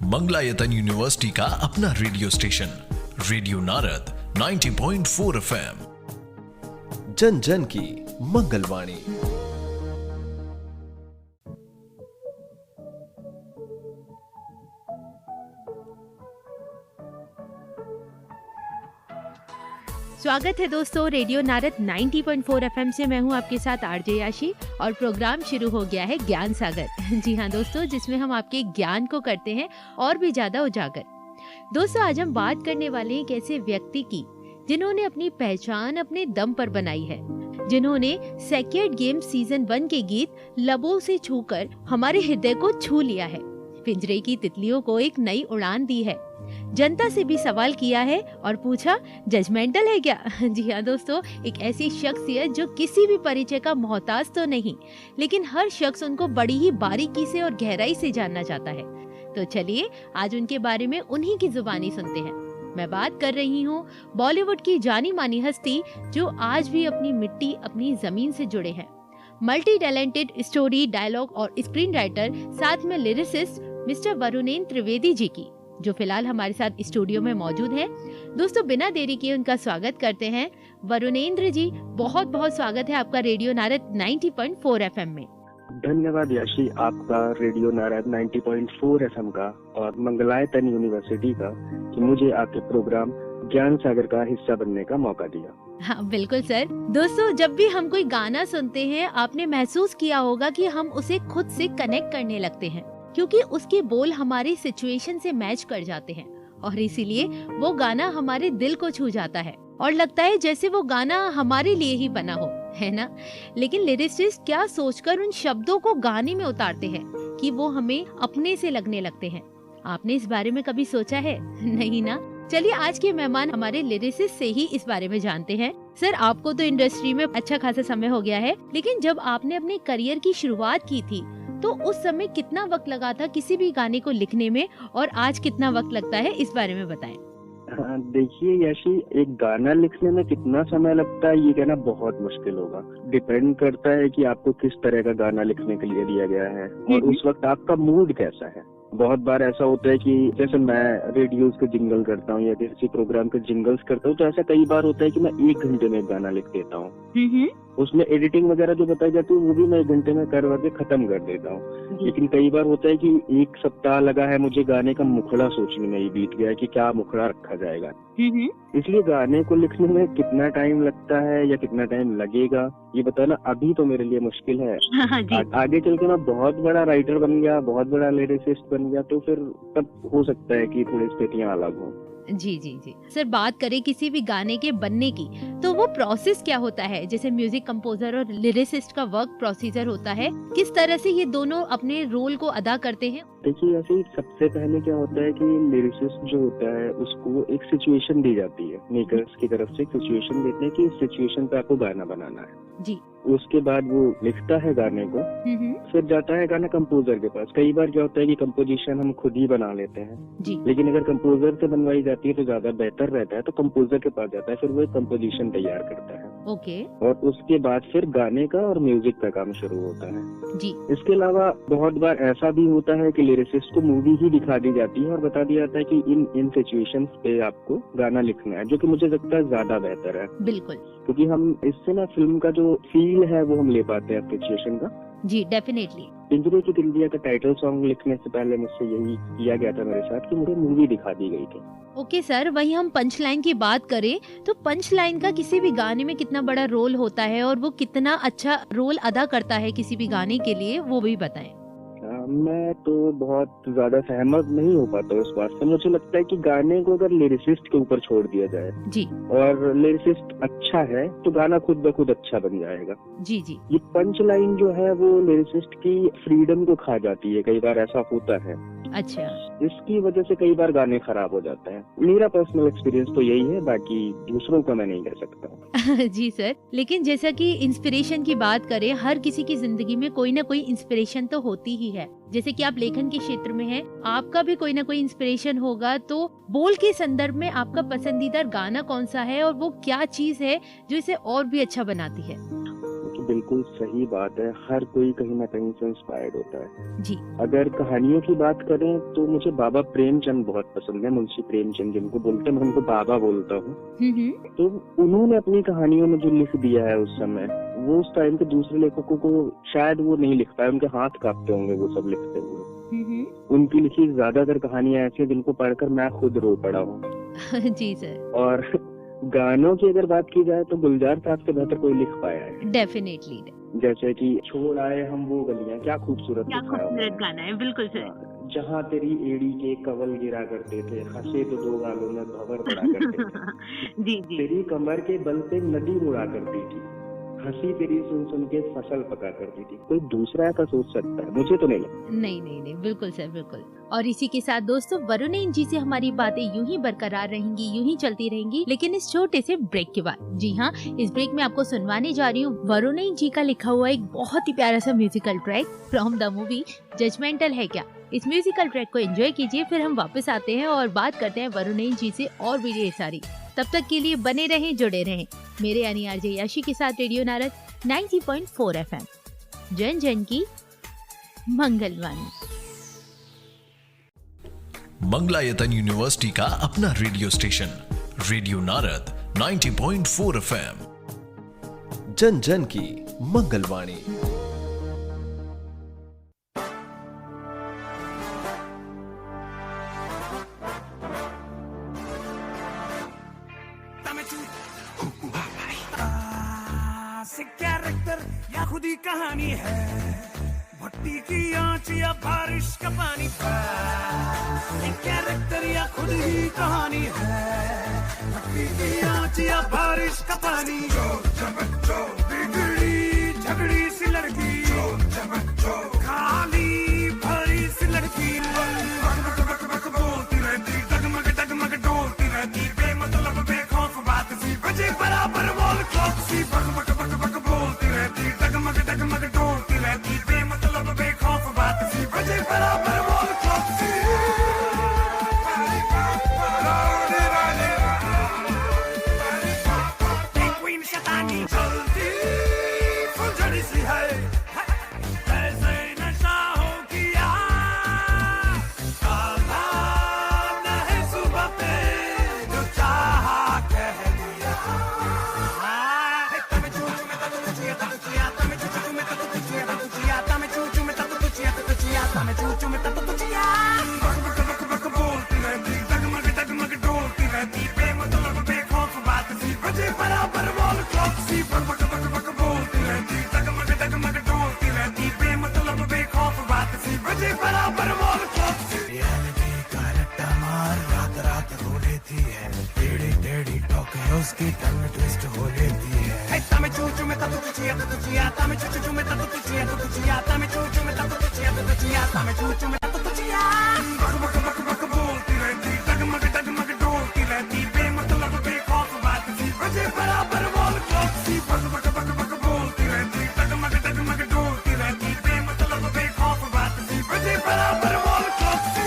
Mangalayatan university का अपना radio station radio Narad 90.4 FM, जन जन की मंगलवाणी। स्वागत है दोस्तों रेडियो नारद 90.4 FM से। मैं हूं आपके साथ आरजे याशी और प्रोग्राम शुरू हो गया है ज्ञान सागर। जी हाँ दोस्तों, जिसमें हम आपके ज्ञान को करते हैं और भी ज्यादा उजागर। दोस्तों, आज हम बात करने वाले हैं एक ऐसे व्यक्ति की जिन्होंने अपनी पहचान अपने दम पर बनाई है, जिन्होंने सेक्रेड गेम सीजन 1 के गीत लबों से छूकर हमारे हृदय को छू लिया है, पिंजरे की तितलियों को एक नई उड़ान दी है, जनता से भी सवाल किया है और पूछा जजमेंटल है क्या। जी हाँ दोस्तों, एक ऐसी शख्सियत जो किसी भी परिचय का मोहताज तो नहीं, लेकिन हर शख्स उनको बड़ी ही बारीकी से और गहराई से जानना चाहता है। तो चलिए आज उनके बारे में उन्हीं की जुबानी सुनते हैं। मैं बात कर रही हूँ बॉलीवुड की जानी मानी हस्ती जो आज भी अपनी मिट्टी अपनी जमीन से जुड़े हैं, मल्टी टैलेंटेड स्टोरी डायलॉग और स्क्रीन राइटर, साथ में लिरिसिस्ट मिस्टर वरुणेंद्र त्रिवेदी जी की, जो फिलहाल हमारे साथ स्टूडियो में मौजूद हैं। दोस्तों, बिना देरी किए उनका स्वागत करते हैं। वरुणेंद्र जी, बहुत बहुत स्वागत है आपका रेडियो नारद 90.4 FM में। धन्यवाद याशी, आपका रेडियो नारद 90.4 FM का और मंगलायतन यूनिवर्सिटी का कि मुझे आपके प्रोग्राम ज्ञान सागर का हिस्सा बनने का मौका दिया। हाँ बिल्कुल सर। दोस्तों, जब भी हम कोई गाना सुनते हैं, आपने महसूस किया होगा कि हम उसे खुद से कनेक्ट करने लगते हैं, क्योंकि उसके बोल हमारी सिचुएशन से मैच कर जाते हैं और इसीलिए वो गाना हमारे दिल को छू जाता है और लगता है जैसे वो गाना हमारे लिए ही बना हो, है ना। लेकिन लिरिसिस्ट क्या सोचकर उन शब्दों को गाने में उतारते हैं कि वो हमें अपने से लगने लगते हैं। आपने इस बारे में कभी सोचा है? नहीं ना। चलिए आज के मेहमान हमारे लिरिसिस्ट से ही इस बारे में जानते हैं। सर, आपको तो इंडस्ट्री में अच्छा खासा समय हो गया है, लेकिन जब आपने अपने करियर की शुरुआत की थी तो उस समय कितना वक्त लगा था किसी भी गाने को लिखने में और आज कितना वक्त लगता है, इस बारे में बताएं। देखिए याशी, एक गाना लिखने में कितना समय लगता है ये कहना बहुत मुश्किल होगा। डिपेंड करता है कि आपको किस तरह का गाना लिखने के लिए दिया गया है और उस वक्त आपका मूड कैसा है। बहुत बार ऐसा होता है कि जैसे मैं रेडियोज के जिंगल करता हूँ या किसी प्रोग्राम के जिंगल्स करता हूँ, तो ऐसा कई बार होता है कि मैं 1 घंटे में एक गाना लिख देता हूँ। उसमें एडिटिंग वगैरह जो बताई जाती है वो भी मैं 1 घंटे में करवा के खत्म कर देता हूँ। लेकिन कई बार होता है कि 1 सप्ताह लगा है मुझे गाने का मुखड़ा सोचने में ही बीत गया है कि क्या मुखड़ा रखा जाएगा। इसलिए गाने को लिखने में कितना टाइम लगता है या कितना टाइम लगेगा ये बताना अभी तो मेरे लिए मुश्किल है। आगे चल के मैं बहुत बड़ा राइटर बन गया, बहुत बड़ा लिरिसिस्ट बन गया, तो फिर तब हो सकता है कि थोड़ी स्थितियाँ अलग हो। जी जी जी सर, बात करें किसी भी गाने के बनने की, तो वो प्रोसेस क्या होता है? जैसे म्यूजिक कंपोजर और लिरिसिस्ट का वर्क प्रोसीजर होता है, किस तरह से ये दोनों अपने रोल को अदा करते हैं? देखिए ऐसे सबसे पहले क्या होता है कि लिरिसिस्ट जो होता है उसको एक सिचुएशन दी जाती है, मेकर्स की तरफ से एक सिचुएशन देते हैं कि इस सिचुएशन पे आपको गाना बनाना है जी। उसके बाद वो लिखता है गाने को, फिर जाता है गाना कंपोजर के पास। कई बार क्या होता है कि कंपोजिशन हम खुद ही बना लेते हैं जी, लेकिन अगर कंपोजर से बनवाई जाती है तो ज्यादा बेहतर रहता है, तो कंपोजर के पास जाता है, फिर वो एक कंपोजिशन तैयार करता है। ओके। और उसके बाद फिर गाने का और म्यूजिक का काम शुरू होता है जी। इसके अलावा बहुत बार ऐसा भी होता है कि लिरिसिस्ट को मूवी ही दिखा दी जाती है और बता दिया जाता है कि इन सिचुएशंस पे आपको गाना लिखना है, जो कि मुझे लगता है ज्यादा बेहतर है। बिल्कुल, क्योंकि हम इससे ना फिल्म का जो फील है वो हम ले पाते हैं सिचुएशन का। जी डेफिनेटली। पिंजरे की तितलियां का टाइटल सॉन्ग लिखने से पहले मुझसे यही किया गया था मेरे साथ कि मुझे मूवी दिखा दी गई थी। ओके सर, वहीं हम पंच लाइन की बात करें तो पंच लाइन का किसी भी गाने में कितना बड़ा रोल होता है और वो कितना अच्छा रोल अदा करता है किसी भी गाने के लिए, वो भी बताएं। मैं तो बहुत ज्यादा सहमत नहीं हो पाता इस बात से। मुझे लगता है कि गाने को अगर लिरिसिस्ट के ऊपर छोड़ दिया जाए जी, और लिरिसिस्ट अच्छा है तो गाना खुद ब खुद अच्छा बन जाएगा। जी जी। ये पंच लाइन जो है वो लिरिसिस्ट की फ्रीडम को खा जाती है, कई बार ऐसा होता है। अच्छा, इसकी वजह से कई बार गाने खराब हो जाते हैं। मेरा पर्सनल एक्सपीरियंस तो यही है, बाकी दूसरों का मैं नहीं कह सकता। जी सर, लेकिन जैसा कि इंस्पिरेशन की बात करें, हर किसी की जिंदगी में कोई ना कोई इंस्पिरेशन तो होती ही है। जैसे कि आप लेखन के क्षेत्र में हैं, आपका भी कोई ना कोई इंस्पिरेशन होगा, तो बोल के संदर्भ में आपका पसंदीदा गाना कौन सा है और वो क्या चीज है जो इसे और भी अच्छा बनाती है? बिल्कुल सही बात है, हर कोई कहीं ना कहीं से इंस्पायर्ड होता है जी। अगर कहानियों की बात करें तो मुझे बाबा प्रेमचंद बहुत पसंद है, मुंशी प्रेमचंद जिनको बोलते हैं, मैं उनको बाबा बोलता हूँ। तो उन्होंने अपनी कहानियों में जो लिख दिया है उस समय, वो उस टाइम के दूसरे लेखकों को शायद वो नहीं लिख पाए, उनके हाथ कांपते होंगे वो सब लिखते हुए। उनकी लिखी ज्यादातर कहानियां ऐसी जिनको पढ़कर मैं खुद रो पड़ा हूँ। जी सर। और गानों की अगर बात की जाए तो गुलजार साहब से बेहतर कोई लिख पाया है। डेफिनेटली। जैसे कि छोड़ आए हम वो गलियां, क्या खूबसूरत क्या लिखा है खूबसूरत उन्होंने। गाना है, बिल्कुल सर। जहाँ तेरी एड़ी के कवल गिरा करते थे, हंसे तो दो गालों में भंवर पड़ा करते थे। जी जी। तेरी कमर के बल पे नदी उड़ा करती थी, हंसी तेरी सुन सुन के फसल पका करती थी। कोई दूसरा ऐसा सोच सकता है? मुझे तो नहीं लगता। नहीं नहीं नहीं, बिल्कुल सर, बिल्कुल। और इसी के साथ दोस्तों, वरुणेन जी से हमारी बातें यूं ही बरकरार रहेंगी, यूं ही चलती रहेंगी, लेकिन इस छोटे से ब्रेक के बाद। जी हाँ, इस ब्रेक में आपको सुनवाने जा रही हूँ वरुणेन जी का लिखा हुआ एक बहुत ही प्यारा सा musical track from the movie Judgementall Hai Kya. इस म्यूजिकल ट्रैक को एंजॉय कीजिए, फिर हम वापस आते हैं और बात करते हैं वरुणेन जी से और भी ढेर सारी। तब तक के लिए बने रहें, जुड़े रहें मेरे यानी आरजे याशी के साथ रेडियो नारद 90.4 FM, जन जन की मंगलवाणी। मंगलायतन यूनिवर्सिटी का अपना radio station radio Narad 90.4 FM, जन जन की मंगलवाणी। कैरेक्टर या खुद ही कहानी है, भट्टी की आंच या बारिश का पानी। कैरेक्टर या खुद ही कहानी है, भट्टी की आंच या बारिश का पानी। बिगड़ी झगड़ी सी लड़की, खाली भरी सी लड़की, बोलती रहती, डगमग डगमग डोलती रहती, बेमतलब बेखौफ बात सी, बजे बराबर वॉल क्लॉक सी, बग बोलती रहती, डगमग डगमग डोलती रहती, बेमतलब बेखौफ बात सी, बजे बराबर वॉल क्लॉक सी। क्वीन शैतानी चलती फुलझड़ी सी है, ऐसे नशा हो किया, काला नहीं सुबह पे जो चाहा कह दिया। बोलती रहती, डगमग डगमग डोलती रहती, बेमतलब बेखौफ बात सी, बजे बराबर वॉल क्लॉक सी, बक बोलती रहती, डगमग डगमग डोलती रहती, बेमतलब बेखौफ बात सी, बजे बराबर वॉल क्लॉक सी। रियलिटी का रट्टा मार रात रात रो लेती है, टेढ़ी टेढ़ी टॉक है उसकी टंग ट्विस्ट हो लेती है। तमे चूचू में तब तुझिया तो तुझिया, तमे चूचू में तब तुझिया तो तुझिया, तमे चूचू में तब तुझिया तो तुझिया, तमे चूचू में तब तुझिया। बक बोलती रहती, डगमग डगमग डोलती रहती, बेमतलब बेखौफ बात सी, बजे बराबर वॉल क्लॉक सी, बक बोलती रहती, डगमग डगमग डोलती रहती, बेमतलब बेखौफ बात सी, बजे बराबर वॉल क्लॉक सी।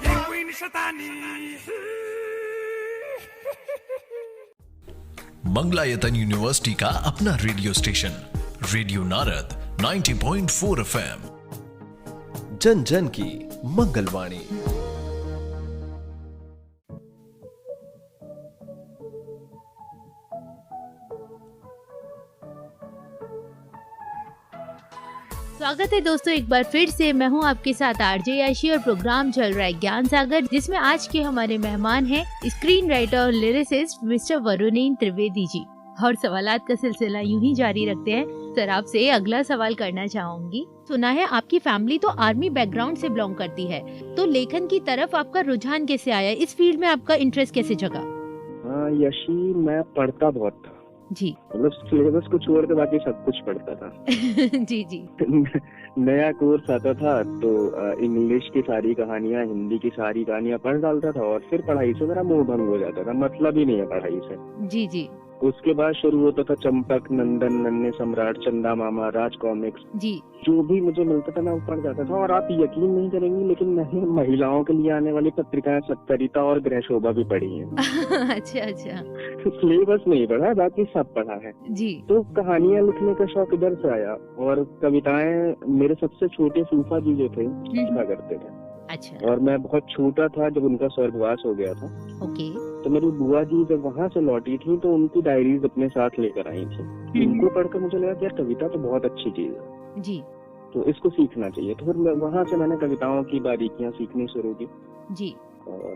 ये क्वीन शैतानी। मंगलायतन यूनिवर्सिटी का अपना radio station radio Narad 90.4 FM, जन जन की मंगलवाणी। स्वागत है दोस्तों एक बार फिर से। मैं हूं आपके साथ आरजे याशी और प्रोग्राम चल रहा है ज्ञान सागर, जिसमें आज के हमारे मेहमान हैं स्क्रीन राइटर और लिरिसिस्ट मिस्टर वरुणेन त्रिवेदी जी। और सवालात का सिलसिला यूं ही जारी रखते हैं। सर, आपसे अगला सवाल करना चाहूंगी। सुना है आपकी फैमिली तो आर्मी बैकग्राउंड से बिलोंग करती है, तो लेखन की तरफ आपका रुझान कैसे आया? इस फील्ड में आपका इंटरेस्ट कैसे जगा? हाँ यशी, मैं पढ़ता बहुत था जी। मतलब सिलेबस को छोड़ के बाकी सब कुछ पढ़ता था। जी जी। नया कोर्स आता था तो इंग्लिश की सारी कहानियां, हिंदी की सारी कहानियां पढ़ डालता था और फिर पढ़ाई से मेरा मोह भंग हो जाता था, मतलब ही नहीं है पढ़ाई से। जी जी। उसके बाद शुरू होता था चंपक, नंदन, नन्हे सम्राट, चंदा मामा, राज कॉमिक्स। जी। जो भी मुझे मिलता था मैं वो पढ़ जाता था। और आप यकीन नहीं करेंगी, लेकिन मैंने महिलाओं के लिए आने वाली पत्रिकाएं सत्तरिता और गृह शोभा भी पढ़ी है। अच्छा अच्छा। सिलेबस नहीं पढ़ा, बाकी सब पढ़ा है जी। तो कहानियां लिखने का शौक इधर से आया। और कविताएं मेरे सबसे छोटे फूफा जी जो थे लिखा करते थे। अच्छा। और मैं बहुत छोटा था जब उनका स्वर्गवास हो गया था। ओके। तो मेरी बुआ जी जब वहाँ से लौटी थी तो उनकी डायरीज अपने साथ लेकर आई थी। इनको पढ़कर मुझे लगा कि यार कविता तो बहुत अच्छी चीज है जी। तो इसको सीखना चाहिए। तो फिर वहाँ से मैंने कविताओं की बारीकियां सीखनी शुरू की जी। और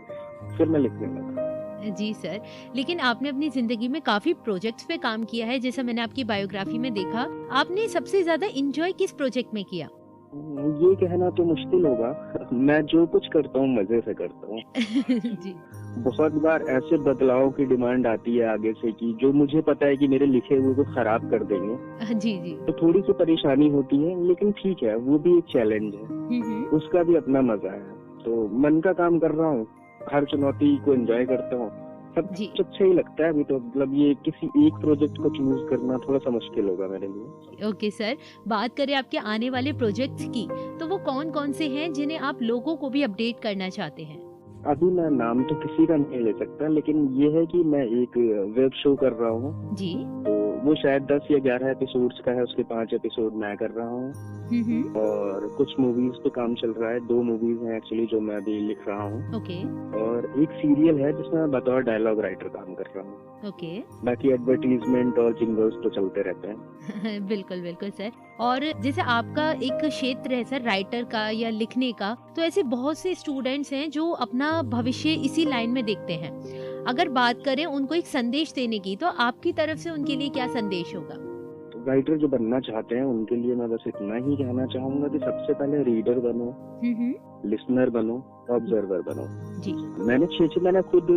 फिर मैं लिखने लगा। जी सर, लेकिन आपने अपनी जिंदगी में काफी प्रोजेक्ट्स पे काम किया है, जैसा मैंने आपकी बायोग्राफी में देखा। आपने सबसे ज्यादा एंजॉय किस प्रोजेक्ट में किया? ये कहना तो मुश्किल होगा, मैं जो कुछ करता हूँ मजे से करता हूँ। जी। बहुत बार ऐसे बदलाव की डिमांड आती है आगे से कि जो मुझे पता है कि मेरे लिखे हुए को खराब कर देंगे। जी जी। तो थोड़ी सी परेशानी होती है, लेकिन ठीक है, वो भी एक चैलेंज है, उसका भी अपना मजा है। तो मन का काम कर रहा हूँ, हर चुनौती को एंजॉय करता हूँ, सब कुछ अच्छा ही लगता है अभी तो। मतलब ये किसी एक प्रोजेक्ट को चूज करना थोड़ा सा मुश्किल होगा मेरे लिए। ओके सर, बात करें आपके आने वाले प्रोजेक्ट्स की, तो वो कौन कौन से हैं जिन्हें आप लोगों को भी अपडेट करना चाहते हैं? अभी मैं नाम तो किसी का नहीं ले सकता, लेकिन ये है कि मैं एक वेब शो कर रहा हूँ जी। तो वो शायद 10 या 11 एपिसोड्स का है, उसके 5 एपिसोड मैं कर रहा हूँ। और कुछ मूवीज पे काम चल रहा है, 2 मूवीज हैं एक्चुअली जो मैं अभी लिख रहा हूँ। ओके। और एक सीरियल है जिसमें मैं बतौर डायलॉग राइटर काम कर रहा हूँ। ओके। बाकी एडवर्टीजमेंट और जिंगल्स तो चलते रहते हैं। बिल्कुल बिल्कुल सर। और जैसे आपका एक क्षेत्र है सर राइटर का या लिखने का, तो ऐसे बहुत से स्टूडेंट्स हैं जो अपना भविष्य इसी लाइन में देखते हैं। अगर बात करें उनको एक संदेश देने की, तो आपकी तरफ से उनके लिए क्या संदेश होगा? राइटर जो बनना चाहते हैं उनके लिए मैं बस इतना ही कहना चाहूंगा कि सबसे पहले रीडर बनो, लिसनर बनो, ऑब्जर्वर बनो। जी। मैंने खुद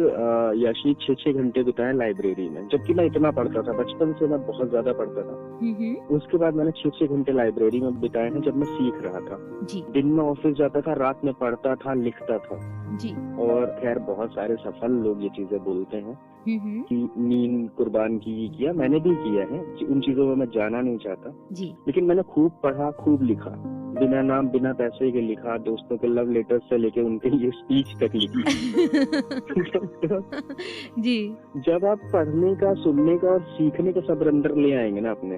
याशी 6-6 घंटे बिताए लाइब्रेरी में, जबकि मैं इतना पढ़ता था, बचपन से मैं बहुत ज्यादा पढ़ता था। उसके बाद मैंने 6-6 घंटे लाइब्रेरी में बिताए हैं जब मैं सीख रहा था। जी। दिन में ऑफिस जाता था, रात में पढ़ता था, लिखता था। जी। और खैर बहुत सारे सफल लोग ये चीजें बोलते हैं कि नींद कुर्बान किया, मैंने भी किया है, उन चीजों में मैं जाना नहीं चाहता जी। लेकिन मैंने खूब पढ़ा, खूब लिखा, बिना नाम बिना पैसे के लिखा, दोस्तों के लव लेटर्स से लेके उनके लिए स्पीच तक लिखी। जी। जब आप पढ़ने का, सुनने का और सीखने का सब्र अंदर ले आएंगे ना अपने,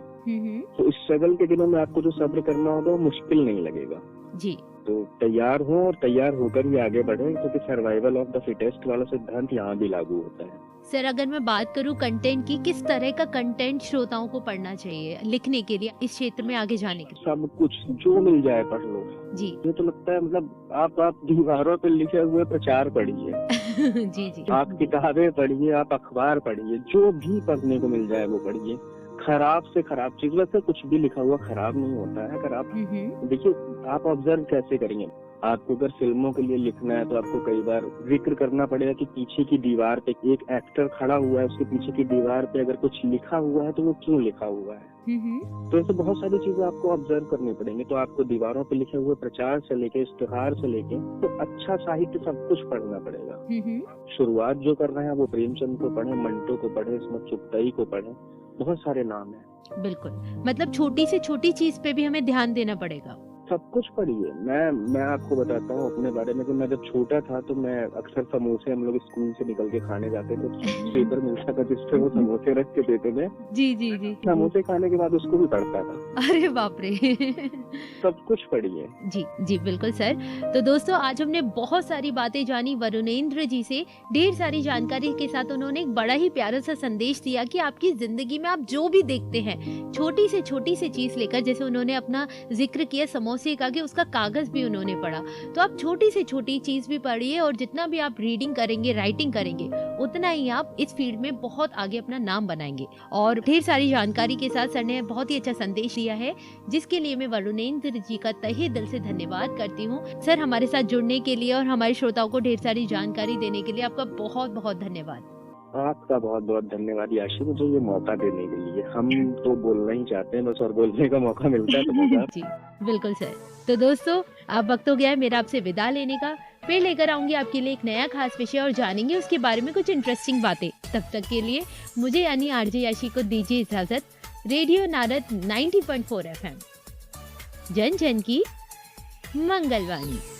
तो इस स्ट्रगल के दिनों में आपको जो सब्र करना होगा वो मुश्किल नहीं लगेगा। जी। तो तैयार हो और तैयार होकर ही आगे बढ़े, क्योंकि सर्वाइवल ऑफ द फिटेस्ट वाला सिद्धांत यहाँ भी लागू होता है। सर, अगर मैं बात करूँ कंटेंट की, किस तरह का कंटेंट श्रोताओं को पढ़ना चाहिए लिखने के लिए, इस क्षेत्र में आगे जाने के लिए? सब कुछ जो मिल जाए पढ़ लो जी। ये तो लगता है, मतलब आप दीवारों पे लिखे हुए प्रचार पढ़िए। जी जी। आप किताबें पढ़िए, आप अखबार पढ़िए, जो भी पढ़ने को मिल जाए वो पढ़िए। खराब से खराब चीज, वैसे कुछ भी लिखा हुआ खराब नहीं होता है। अगर आप देखिए, आप ऑब्जर्व कैसे करेंगे, आपको अगर फिल्मों के लिए लिखना है तो आपको कई बार जिक्र करना पड़ेगा कि पीछे की दीवार पे एक एक्टर खड़ा हुआ है, उसके पीछे की दीवार पे अगर कुछ लिखा हुआ है तो वो क्यों लिखा हुआ है। तो ऐसे बहुत सारी चीजें आपको ऑब्जर्व करनी पड़ेंगी। तो आपको दीवारों पे लिखे हुए प्रचार से लेके इश्तिहार से लेके तो अच्छा साहित्य सब कुछ पढ़ना पड़ेगा। शुरुआत जो कर रहे हैं वो प्रेमचंद को पढ़े, मंटो को पढ़े, इसमें चुगताई को पढ़े, बहुत सारे नाम हैं। बिल्कुल, मतलब छोटी से छोटी चीज पे भी हमें ध्यान देना पड़ेगा। सब कुछ पढ़िए। मैं आपको बताता हूँ अपने बारे में कि मैं जब छोटा था तो मैं अक्सर समोसे, हम लोग स्कूल से निकल के खाने जाते थे, पेपर मिलता था जिसपे वो समोसे रख के देते थे। जी जी जी। समोसे खाने के बाद उसको भी पढ़ता था। अरे बाप रे। सब कुछ पढ़िए। जी जी बिल्कुल सर। तो दोस्तों, आज हमने बहुत सारी बातें जानी वरुणेंद्र जी से, ढेर सारी जानकारी के साथ उन्होंने एक बड़ा ही प्यारा सा संदेश दिया कि आपकी जिंदगी में आप जो भी देखते हैं, छोटी से चीज लेकर, जैसे उन्होंने अपना जिक्र किया समोसे का, कि उसका कागज भी उन्होंने पढ़ा, तो आप छोटी से छोटी चीज भी पढ़िए और जितना भी आप रीडिंग करेंगे, राइटिंग करेंगे, उतना ही आप इस फील्ड में बहुत आगे अपना नाम बनाएंगे। और ढेर सारी जानकारी के साथ सर ने बहुत ही अच्छा संदेश दिया है, जिसके लिए मैं वरुणेंद्र जी का तहे दिल से धन्यवाद करती हूँ। सर, हमारे साथ जुड़ने के लिए और हमारे श्रोताओं को ढेर सारी जानकारी देने के लिए आपका बहुत बहुत धन्यवाद। आपका बहुत बहुत धन्यवाद याशी, मुझे ये मौका देने के लिए। हम तो बोलना ही चाहते हैं बस, और बोलने का मौका मिलता है तो मजा। जी बिल्कुल सर। तो दोस्तों, अब वक्त हो गया है मेरा आपसे विदा लेने का। फिर लेकर आऊंगी आपके लिए एक नया खास विषय और जानेंगे उसके बारे में कुछ इंटरेस्टिंग बातें। तब तक के लिए मुझे यानी आरजे याशी को दीजिए इजाजत। रेडियो नारद 90.4 FM, जन जन की मंगलवाणी।